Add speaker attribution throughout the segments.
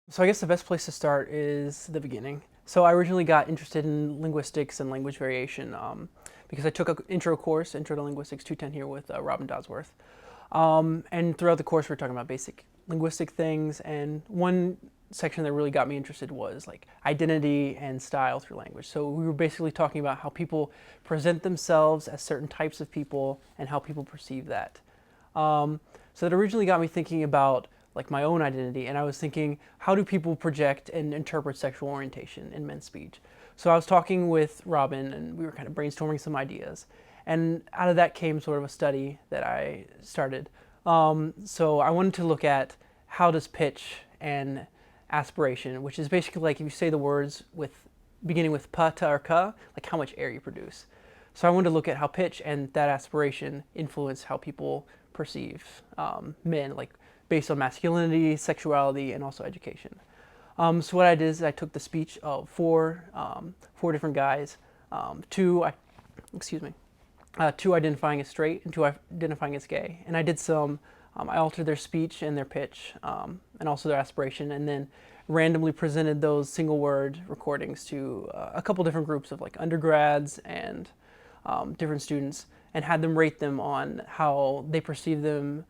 Speaker 1: So I guess the best place to start is the beginning. So I originally got interested in linguistics and language variation because I took an intro course, Intro to Linguistics 210 here with Robin Dodsworth. And throughout the course, we're talking about basic linguistic things. And one section that really got me interested was like identity and style through language. So we were basically talking about how people present themselves as certain types of people and how people perceive that. So that originally got me thinking about like my own identity, and I was thinking, how do people project and interpret sexual orientation in men's speech? So I was talking with Robin, and we were kind of brainstorming some ideas, and out of that came sort of a study that I started. So I wanted to look at how does pitch and aspiration, which is basically like if you say the words with beginning with pa, ta, or ka, like how much air you produce. So I wanted to look at how pitch and that aspiration influence how people perceive men, like based on masculinity, sexuality, and also education. So what I did is I took the speech of four different guys, two identifying as straight and two identifying as gay. And I did I altered their speech and their pitch, and also their aspiration, and then randomly presented those single word recordings to a couple different groups of like undergrads and different students, and had them rate them on how they perceive them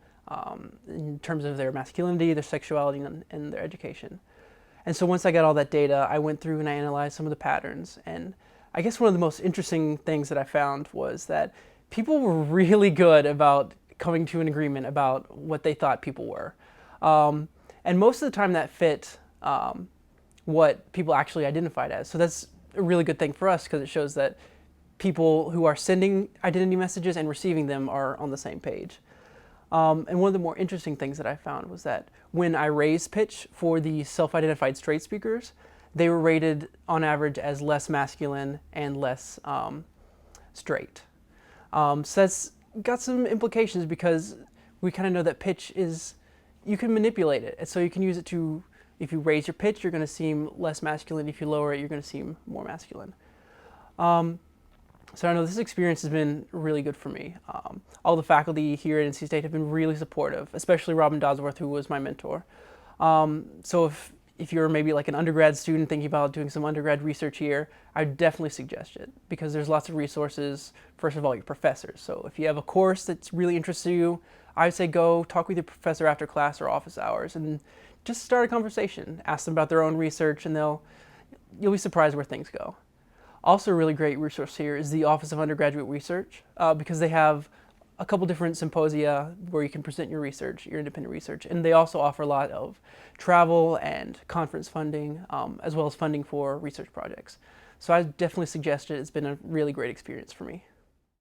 Speaker 1: in terms of their masculinity, their sexuality, and their education. And so once I got all that data, I went through and I analyzed some of the patterns. And I guess one of the most interesting things that I found was that people were really good about coming to an agreement about what they thought people were. And most of the time that fit what people actually identified as. So that's a really good thing for us because it shows that people who are sending identity messages and receiving them are on the same page. And one of the more interesting things that I found was that when I raised pitch for the self-identified straight speakers, they were rated on average as less masculine and less straight. So that's got some implications because we kind of know that pitch is, you can manipulate it. And so you can use it to, if you raise your pitch, you're going to seem less masculine. If you lower it, you're going to seem more masculine. So I know this experience has been really good for me. All the faculty here at NC State have been really supportive, especially Robin Dodsworth, who was my mentor. So if you're maybe like an undergrad student thinking about doing some undergrad research here, I would definitely suggest it because there's lots of resources. First of all, your professors. So if you have a course that's really interests you, I would say go talk with your professor after class or office hours and just start a conversation. Ask them about their own research and you'll be surprised where things go. Also a really great resource here is the Office of Undergraduate Research because they have a couple different symposia where you can present your research, your independent research, and they also offer a lot of travel and conference funding as well as funding for research projects. So I definitely suggest it. It's been a really great experience for me.